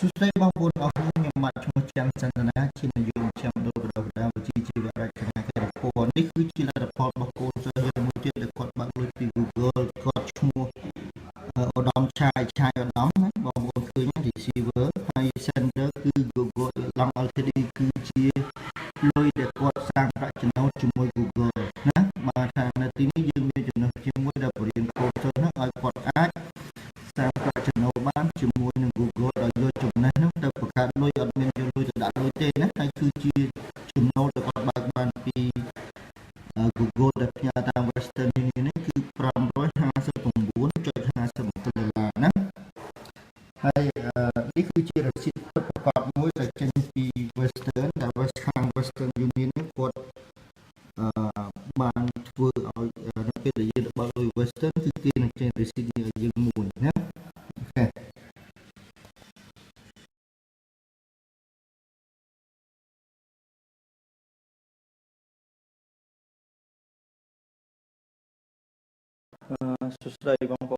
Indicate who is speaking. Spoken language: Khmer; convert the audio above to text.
Speaker 1: សួស្តីបងប្អូនអរគុណខ្ញុំបាទឈ្មោះចាំចន្ទនាជានាយកមជ្ឈមណ្ឌលបណ្ដុះបណ្ដាលវិជ្ជាជីវៈរាជធានីកែបពណ៌នេះគឺជាលទ្ធផលរបស់កូនសិស្សយើងមួយទៀតដែលគាត់បើកលុយពី Google គាត់ឈ្មោះឧត្តមឆាយឧត្តមណាបងប្អូនឃើញ receiver ហើយ sender គឺ Google Long Ltd គឺជាលុយដែលគាត់សាងប្រាក់ចំណូលជាមួយ Google ណាបាទថានៅទីនេះយើងមានចំណុចជាមួយដែលបរិញ្ញាកូនសិស្សហ្នឹងឲ្យគាត់អាចសាងប្រាក់ចំណូលបានជាមួយនឹង Google ដោយយកចំណេះហ្នឹងទៅបង្កើតលុយអត់មានយកលុយទៅដាក់លុយទេណាហើយគឺជាចំណូលដែលគាត់បើកបានពី Google ដែលផ្ញើតាម Western Union នេះគឺ$559.57ណាហើយនេះគឺជារសៀលពិតប្រាកដមួយដែលចេញពី Western ដែល Western Union នេះគាត់បានធ្វើឲ្យនៅពេលដែលយើងបើកលុយ Western គឺគេនឹងចេញរសៀលនេះឲ្យយើងមួយណាអូខេសួស្តីបងប្